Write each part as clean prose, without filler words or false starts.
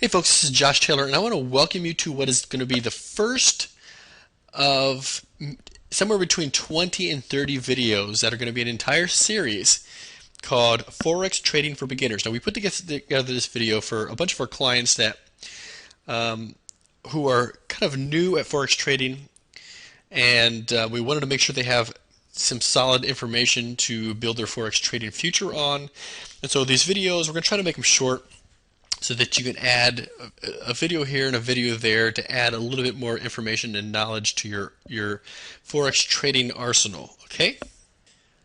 Hey folks, this is Josh Taylor, and I want to welcome you to what is going to be the first of somewhere between 20 and 30 videos that are going to be an entire series called Forex Trading for Beginners. Now, we put together this video for a bunch of our clients that who are kind of new at Forex trading, and we wanted to make sure they have some solid information to build their Forex trading future on. And so these videos, we're going to try to make them short, so that you can add a video here and a video there to add a little bit more information and knowledge to your Forex trading arsenal. Okay?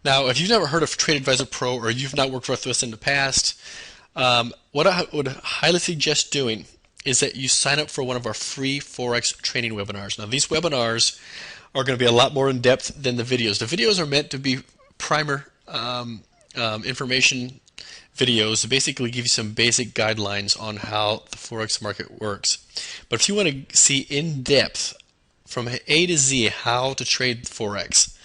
Now, if you've never heard of Trade Advisor Pro or you've not worked with us in the past, what I would highly suggest doing is that you sign up for one of our free Forex training webinars. Now, these webinars are going to be a lot more in depth than the videos. The videos are meant to be primer information videos to basically give you some basic guidelines on how the Forex market works. But if you want to see in depth from A to Z how to trade Forex,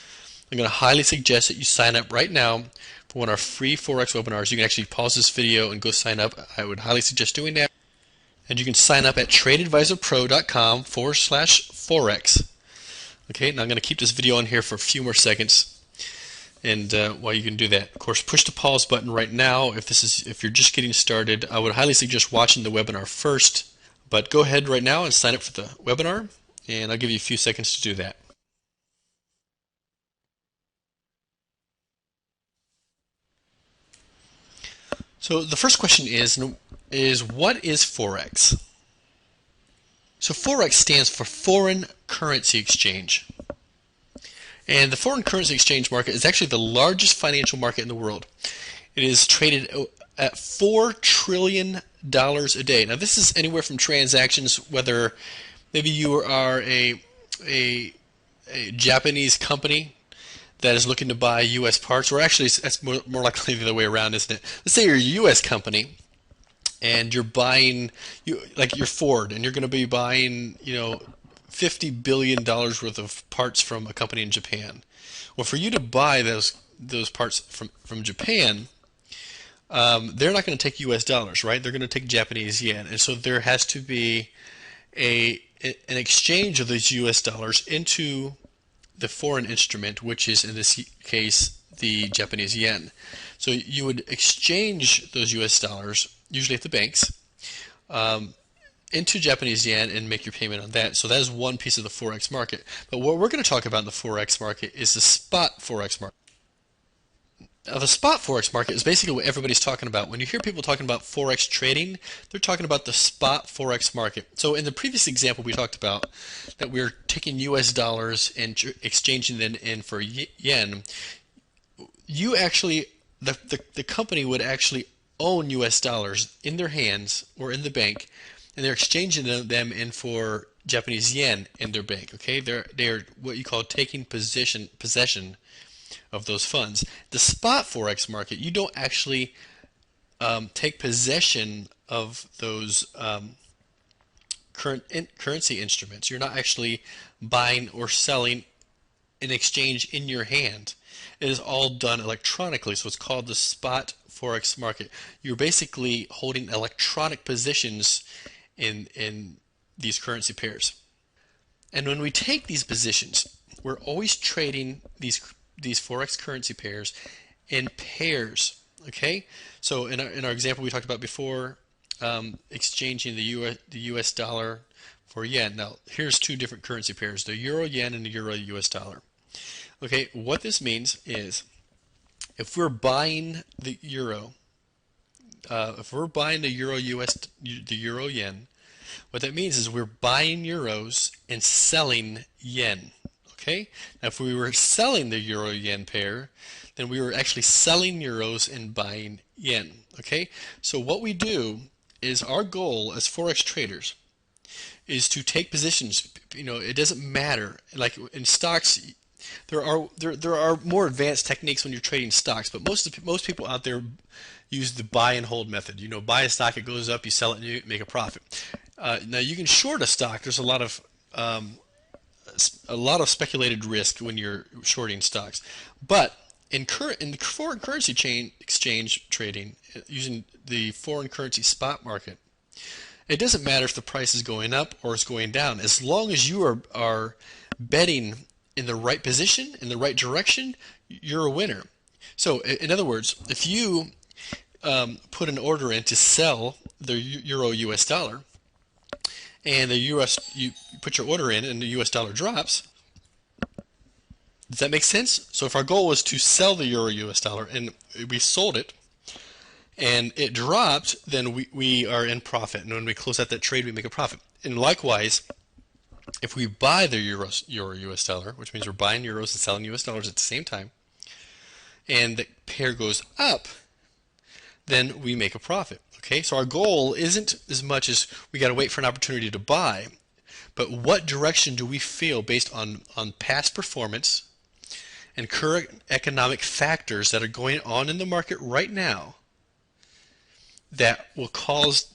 I'm going to highly suggest that you sign up right now for one of our free Forex webinars. You can actually pause this video and go sign up. I would highly suggest doing that. And you can sign up at tradeadvisorpro.com/Forex. Okay, now I'm going to keep this video on here for a few more seconds. And while you can do that, of course, push the pause button right now. If you're just getting started, I would highly suggest watching the webinar first. But go ahead right now and sign up for the webinar, and I'll give you a few seconds to do that. So the first question is what is Forex? So Forex stands for foreign currency exchange. And the foreign currency exchange market is actually the largest financial market in the world. It is traded at $4 trillion a day. Now, this is anywhere from transactions, whether maybe you are a Japanese company that is looking to buy U.S. parts, or actually that's more likely the other way around, isn't it? Let's say you're a U.S. company and you're buying, like you're Ford, and you're going to be buying, $50 billion worth of parts from a company in Japan. Well, for you to buy those parts from Japan, they're not going to take U.S. dollars, right? They're going to take Japanese yen, and so there has to be an exchange of those U.S. dollars into the foreign instrument, which is in this case the Japanese yen. So you would exchange those U.S. dollars, usually at the banks, into Japanese yen and make your payment on that. So that is one piece of the Forex market. But what we're going to talk about in the Forex market is the spot Forex market. Now, the spot Forex market is basically what everybody's talking about. When you hear people talking about Forex trading, they're talking about the spot Forex market. So in the previous example, we talked about that we're taking US dollars and exchanging them in for yen. You actually, the company would actually own US dollars in their hands or in the bank, and they're exchanging them in for Japanese yen in their bank. Okay, they're what you call taking possession of those funds. The spot Forex market, you don't actually take possession of those currency instruments. You're not actually buying or selling an exchange in your hand. It is all done electronically, so it's called the spot Forex market. You're basically holding electronic positions in these currency pairs. And when we take these positions, we're always trading these Forex currency pairs in pairs. Okay, so in our example we talked about before, exchanging the U.S. dollar for yen. Now here's two different currency pairs: the euro yen and the euro U.S. dollar. Okay, what this means is if we're buying the euro, the euro yen, what that means is we're buying euros and selling yen. Okay? Now, if we were selling the euro yen pair, then we were actually selling euros and buying yen. Okay? So what we do is our goal as Forex traders is to take positions. It doesn't matter. Like in stocks, there are more advanced techniques when you're trading stocks, but most people out there use the buy and hold method. Buy a stock, it goes up, you sell it, and you make a profit. Now you can short a stock. There's a lot of speculated risk when you're shorting stocks, but in the foreign currency exchange trading using the foreign currency spot market, It doesn't matter if the price is going up or it's going down. As long as you are betting in the right position, in the right direction, you're a winner. So in other words, if you put an order in to sell the euro US dollar, and the US, you put your order in and the US dollar drops, does that make sense? So if our goal was to sell the euro US dollar and we sold it and it dropped, then we are in profit. And when we close out that trade, we make a profit. And likewise, if we buy the euro US dollar, which means we're buying euros and selling US dollars at the same time, and the pair goes up, then we make a profit. Okay, so our goal isn't as much as we got to wait for an opportunity to buy, but what direction do we feel based on past performance and current economic factors that are going on in the market right now that will cause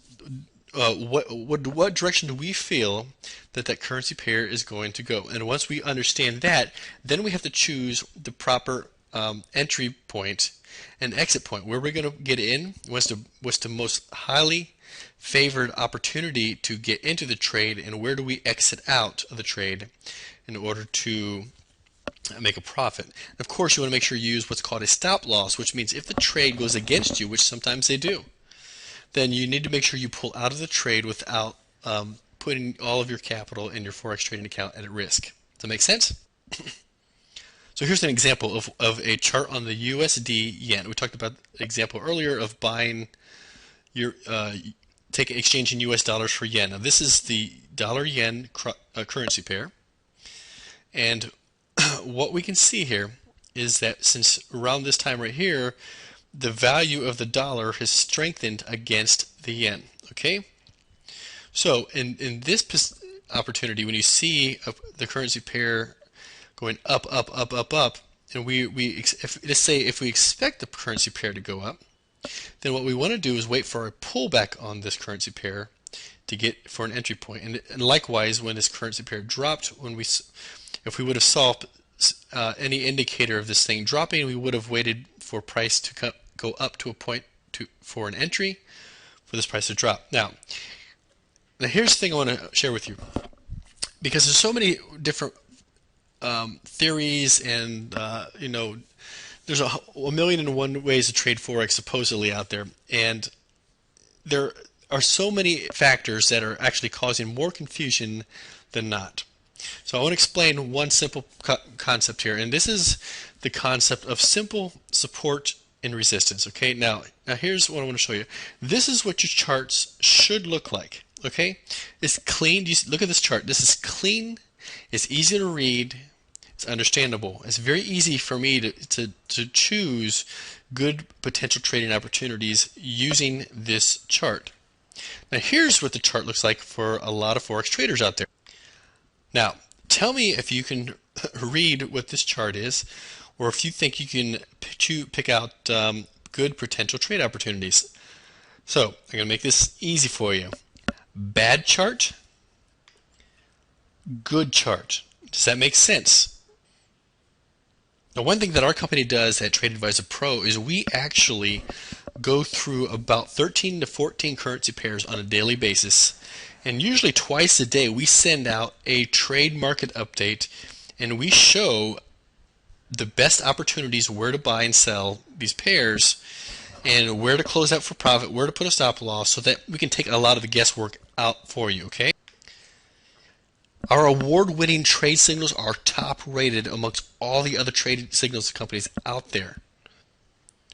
what direction do we feel that currency pair is going to go? And once we understand that, then we have to choose the proper entry point and exit point. Where we're going to get in, what's the most highly favored opportunity to get into the trade, and where do we exit out of the trade in order to make a profit. And of course, you want to make sure you use what's called a stop loss, which means if the trade goes against you, which sometimes they do, then you need to make sure you pull out of the trade without putting all of your capital in your Forex trading account at risk. Does that make sense? So here's an example of a chart on the USD yen. We talked about the example earlier of buying your exchanging US dollars for yen. Now this is the dollar yen currency pair, and what we can see here is that since around this time right here, the value of the dollar has strengthened against the yen. Okay, so in this opportunity, when you see the currency pair going up, and let's say if we expect the currency pair to go up, then what we want to do is wait for a pullback on this currency pair to get for an entry point. And likewise, when this currency pair dropped, if we would have saw any indicator of this thing dropping, we would have waited for price to go up to a point for an entry, for this price to drop. Now here's the thing I want to share with you, because there's so many different theories, and there's a million and one ways to trade Forex supposedly out there, and there are so many factors that are actually causing more confusion than not. So I want to explain one simple concept here, and this is the concept of simple support and resistance. Okay, now here's what I want to show you. This is what your charts should look like. Okay, it's clean. Look at this chart. This is clean. It's easy to read. It's understandable. It's very easy for me to choose good potential trading opportunities using this chart. Now here's what the chart looks like for a lot of Forex traders out there. Now tell me if you can read what this chart is, or if you think you can pick out good potential trade opportunities. So I'm going to make this easy for you. Bad chart, good chart. Does that make sense? Now, one thing that our company does at Trade Advisor Pro is we actually go through about 13 to 14 currency pairs on a daily basis, and usually twice a day we send out a trade market update, and we show the best opportunities where to buy and sell these pairs, and where to close out for profit, where to put a stop loss, so that we can take a lot of the guesswork out for you. Okay, our award-winning trade signals are top rated amongst all the other trade signals companies out there.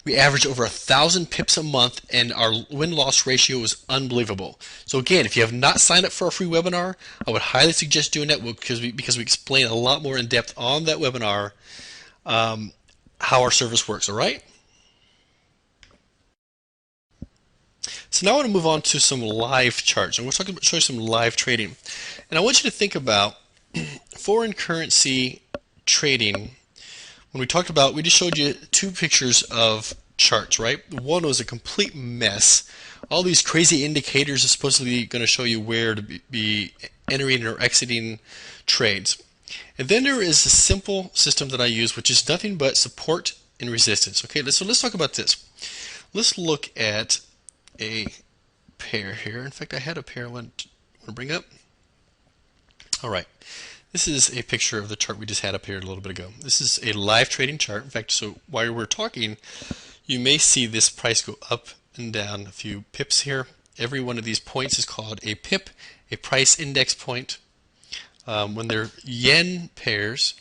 We average over 1,000 pips a month, and our win-loss ratio is unbelievable. So again, if you have not signed up for a free webinar, I would highly suggest doing that, because we explain a lot more in depth on that webinar how our service works. All right. So now I want to move on to some live charts, and we'll show you some live trading. And I want you to think about foreign currency trading. When we talked about, we just showed you two pictures of charts, right? One was a complete mess. All these crazy indicators are supposedly going to show you where to be entering or exiting trades. And then there is a simple system that I use, which is nothing but support and resistance. Okay, so let's talk about this. Let's look at a pair here. In fact, I had a pair I want to bring up. All right. This is a picture of the chart we just had up here a little bit ago. This is a live trading chart. In fact, so while we're talking, you may see this price go up and down a few pips here. Every one of these points is called a pip, a price index point. When they're yen pairs,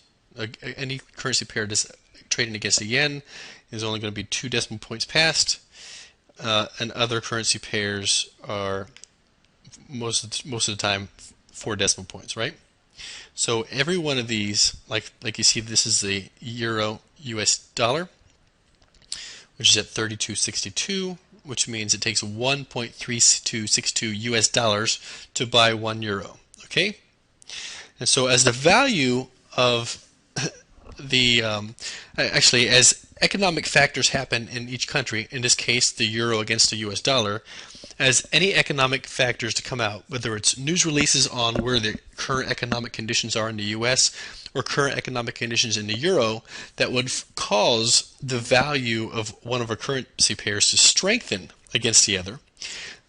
any currency pair that's trading against a yen is only going to be 2 decimal points past, and other currency pairs are most of the time 4 decimal points, right? So every one of these, like you see, this is the euro US dollar, which is at 32.62, which means it takes 1.3262 US dollars to buy 1 euro. Okay, and so as the value of the actually, as economic factors happen in each country, in this case the euro against the US dollar, as any economic factors to come out, whether it's news releases on where the current economic conditions are in the US or current economic conditions in the euro, that would cause the value of one of our currency pairs to strengthen against the other,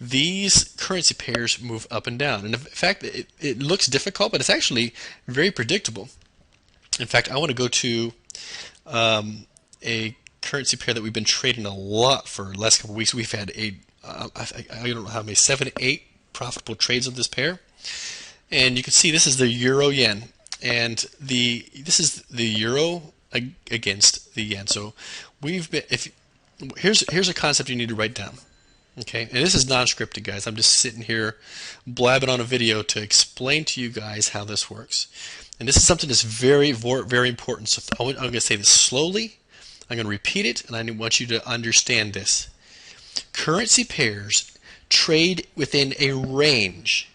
these currency pairs move up and down. And in fact, it looks difficult, but it's actually very predictable. In fact, I want to go to a currency pair that we've been trading a lot for the last couple of weeks. We've had I don't know how many, 7, 8 profitable trades of this pair. And you can see this is the euro yen, and this is the euro against the yen. So here's a concept you need to write down. Okay, and this is non-scripted, guys. I'm just sitting here blabbing on a video to explain to you guys how this works. And this is something that's very, very important. So I'm going to say this slowly. I'm going to repeat it, and I want you to understand this. Currency pairs trade within a range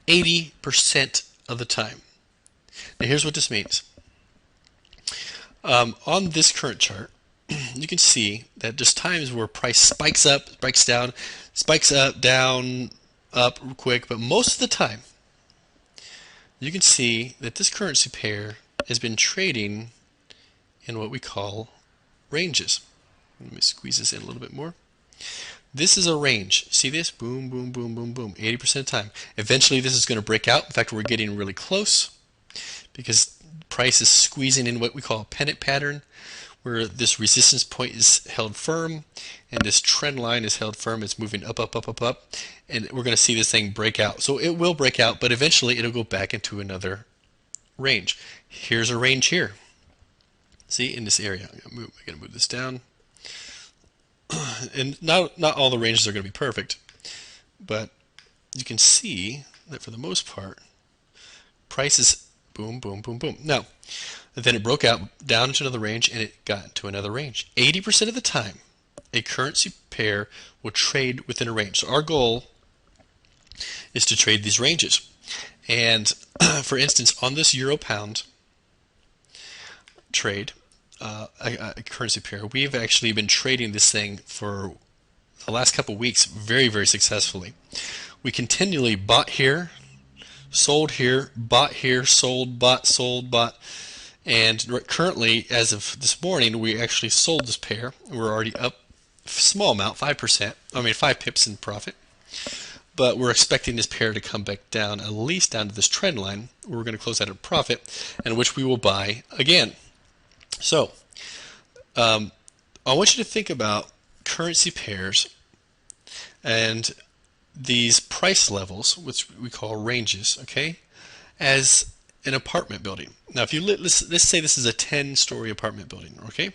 80% of the time. Now here's what this means. On this current chart, you can see that there's times where price spikes up, spikes down, spikes up, down, up quick, but most of the time you can see that this currency pair has been trading in what we call ranges. Let me squeeze this in a little bit more. This is a range. See this? Boom, boom, boom, boom, boom. 80% of the time. Eventually this is going to break out. In fact, we're getting really close because price is squeezing in what we call a pennant pattern, where this resistance point is held firm and this trend line is held firm. It's moving up, up, up, up, up, and we're going to see this thing break out. So it will break out, but eventually it'll go back into another range. Here's a range here. See, in this area. I'm going to move this down. And not all the ranges are going to be perfect, but you can see that for the most part, price is boom, boom, boom, boom. Now, then it broke out down into another range, and it got into another range. 80% of the time, a currency pair will trade within a range. So our goal is to trade these ranges. And for instance, on this euro pound trade, a currency pair, we've actually been trading this thing for the last couple of weeks very, very successfully. We continually bought here, sold here, bought here, sold, bought, and currently, as of this morning, we actually sold this pair. We're already up a small amount, 5%, 5 pips in profit, but we're expecting this pair to come back down, at least down to this trend line. We're going to close out at a profit, and which we will buy again. So, I want you to think about currency pairs and these price levels, which we call ranges, okay, as an apartment building. Now, if you let's say this is a 10-story apartment building, okay,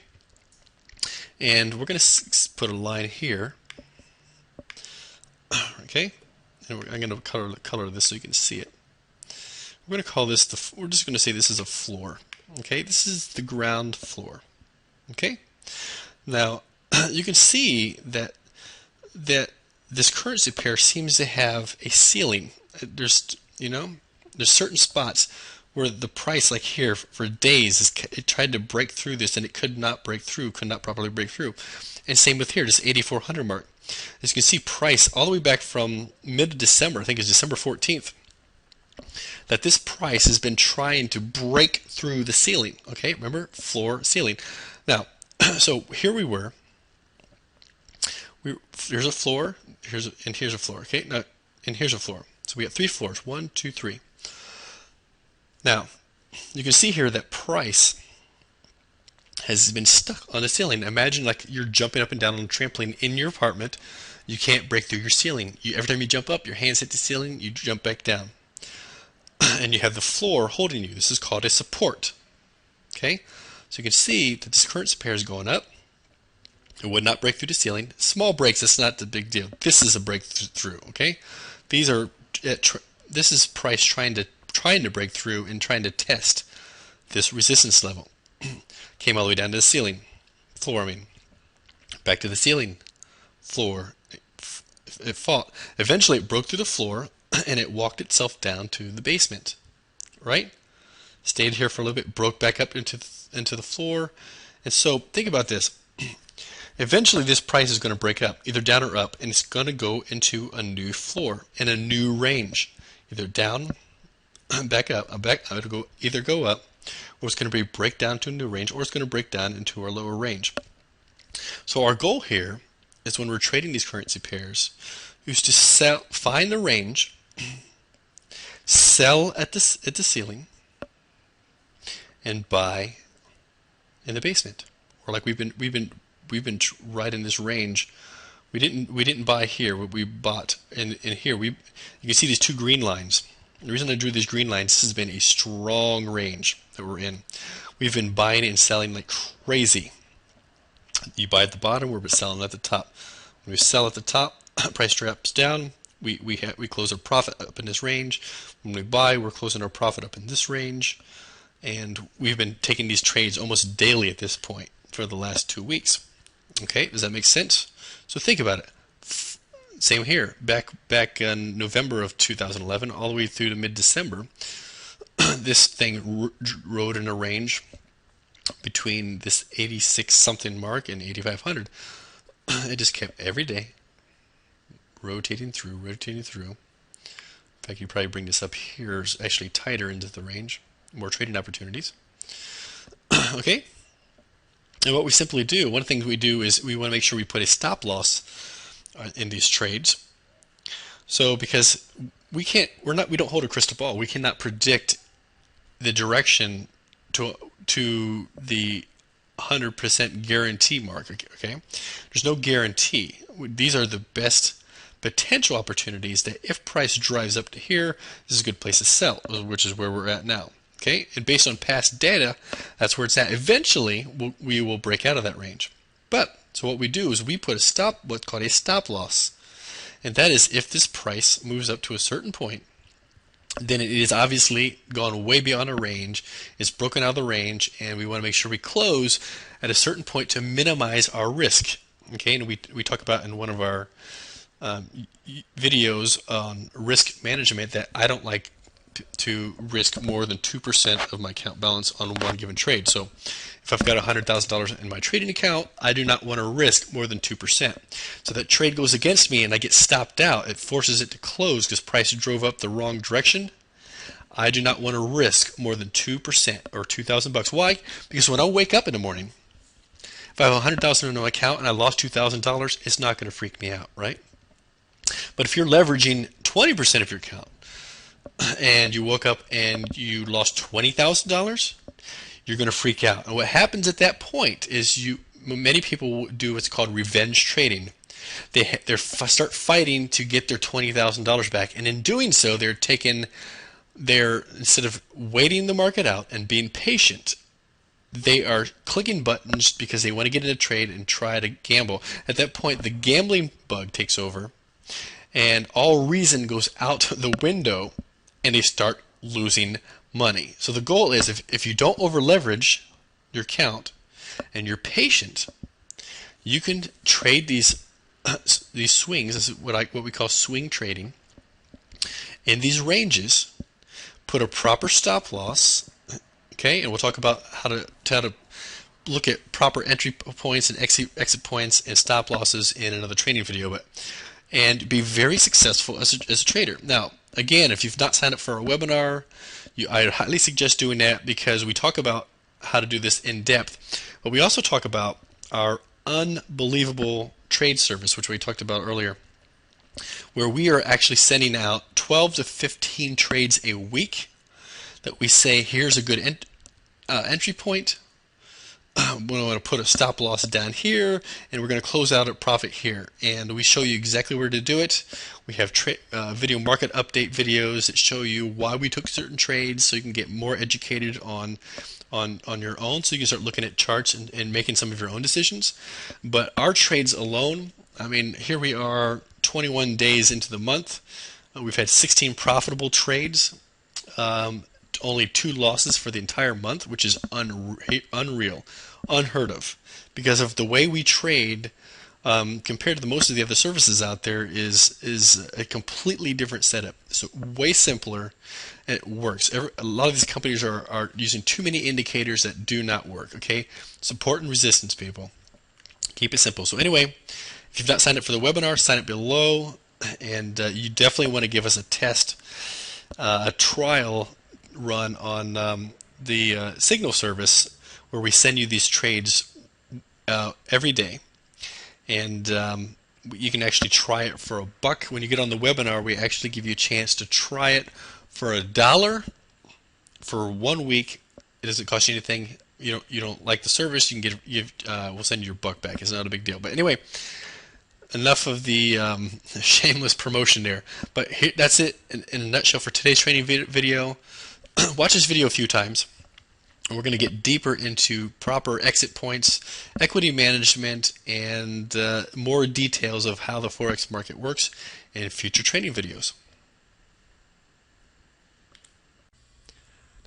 and we're going to put a line here, okay, and I'm going to color this so you can see it. We're going to call this we're just going to say this is a floor. Okay, this is the ground floor. Okay, now you can see that this currency pair seems to have a ceiling. There's certain spots where the price, like here, for days, it tried to break through this and it could not break through, could not properly break through. And same with here, this 8,400 mark. As you can see, price all the way back from mid-December, I think it's December 14th, that this price has been trying to break through the ceiling. Okay, remember, floor, ceiling. Now, so here we here's a floor, and here's a floor. Okay, now and here's a floor. So we got 3 floors. 1, 2, 3. Now you can see here that price has been stuck on the ceiling. Imagine like you're jumping up and down on a trampoline in your apartment. You can't break through your ceiling. Every time you jump up, your hands hit the ceiling, you jump back down. And you have the floor holding you. This is called a support. Okay? So you can see that this currency pair is going up. It would not break through the ceiling. Small breaks, that's not the big deal. This is a breakthrough, okay? This is price trying to break through and trying to test this resistance level. Came all the way down to the ceiling, floor, I mean. Back to the ceiling, floor. It fought. Eventually it broke through the floor and it walked itself down to the basement, right? Stayed here for a little bit, broke back up into the floor. And so think about this. Eventually this price is going to break up, either down or up, and it's going to go into a new floor and a new range. Either down, back up, it'll either go up, or it's going to break down to a new range, or it's going to break down into our lower range. So our goal here is when we're trading these currency pairs is to find the range, sell at the ceiling, and buy in the basement. Or like we've been right in this range. We didn't buy here, but we bought in here. You can see these 2 green lines. The reason I drew these green lines, this has been a strong range that we're in. We've been buying and selling like crazy. You buy at the bottom, we're selling at the top. When we sell at the top, price drops down. We close our profit up in this range. When we buy, we're closing our profit up in this range. And we've been taking these trades almost daily at this point for the last 2 weeks. Okay, does that make sense? So think about it. Same here. Back in November of 2011, all the way through to mid-December, this thing rode in a range between this 86 something mark and 8,500. It just kept every day rotating through. In fact, you probably bring this up here, is actually tighter into the range, more trading opportunities. Okay. And what we simply do, one of the things we do is we want to make sure we put a stop loss in these trades. So because we don't hold a crystal ball, we cannot predict the direction to the 100% guarantee mark. Okay, there's no guarantee. These are the best potential opportunities that if price drives up to here, this is a good place to sell, which is where we're at now. Okay, and based on past data, that's where it's at. Eventually, we will break out of that range. But so what we do is we put what's called a stop loss, and that is if this price moves up to a certain point, then it is obviously gone way beyond our range. It's broken out of the range, and we want to make sure we close at a certain point to minimize our risk. Okay, and we talk about in one of our videos on risk management that I don't like to risk more than 2% of my account balance on one given trade. So if I've got $100,000 in my trading account, I do not want to risk more than 2%. So that trade goes against me and I get stopped out. It forces it to close because price drove up the wrong direction. I do not want to risk more than 2% or $2,000. Why? Because when I wake up in the morning, if I have $100,000 in my account and I lost $2,000, it's not going to freak me out, right? But if you're leveraging 20% of your account, and you woke up and you lost $20,000, you're going to freak out. And what happens at that point is many people do what's called revenge trading. They start fighting to get their $20,000 back, and in doing so, instead of waiting the market out and being patient, they are clicking buttons because they want to get in a trade and try to gamble. At that point, the gambling bug takes over, and all reason goes out the window, and they start losing money. So the goal is if you don't over leverage your account and you're patient, you can trade these swings. This is what we call swing trading. In these ranges, put a proper stop loss. Okay, and we'll talk about how to look at proper entry points and exit points and stop losses in another training video. And be very successful as a trader. Now, again, if you've not signed up for a webinar, I highly suggest doing that because we talk about how to do this in depth. But we also talk about our unbelievable trade service, which we talked about earlier, where we are actually sending out 12 to 15 trades a week that we say, here's a good entry point. We want to put a stop loss down here, and we're going to close out at profit here. And we show you exactly where to do it. We have video market update videos that show you why we took certain trades, so you can get more educated on your own, so you can start looking at charts and making some of your own decisions. But our trades alone, I mean, here we are 21 days into the month. We've had 16 profitable trades. Only 2 losses for the entire month, which is unreal, unheard of, because of the way we trade. Compared to most of the other services out there, is a completely different setup. So way simpler, and it works. A lot of these companies are using too many indicators that do not work. Okay, support and resistance, people. Keep it simple. So anyway, if you've not signed up for the webinar, sign up below, and you definitely want to give us a test, a trial run on the Signal service, where we send you these trades every day, and you can actually try it for $1. When you get on the webinar, we actually give you a chance to try it for $1 for 1 week. It doesn't cost you anything. You don't like the service, you can we'll send you your $1 back. It's not a big deal. But anyway, enough of the shameless promotion there. But that's it in a nutshell for today's training video. Watch this video a few times, and we're going to get deeper into proper exit points, equity management, and more details of how the Forex market works in future training videos.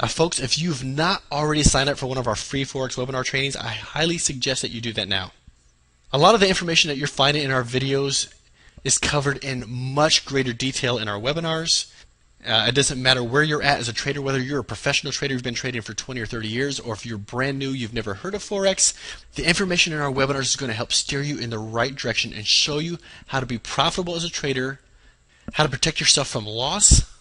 Now, folks, if you've not already signed up for one of our free Forex webinar trainings, I highly suggest that you do that now. A lot of the information that you're finding in our videos is covered in much greater detail in our webinars. It doesn't matter where you're at as a trader, whether you're a professional trader who's been trading for 20 or 30 years, or if you're brand new, you've never heard of Forex. The information in our webinars is going to help steer you in the right direction and show you how to be profitable as a trader, how to protect yourself from loss,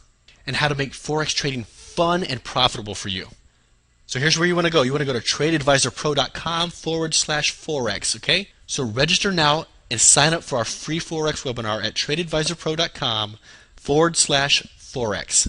and how to make Forex trading fun and profitable for you. So here's where you want to go. You want to go to tradeadvisorpro.com/Forex, okay? So register now and sign up for our free Forex webinar at tradeadvisorpro.com/Forex.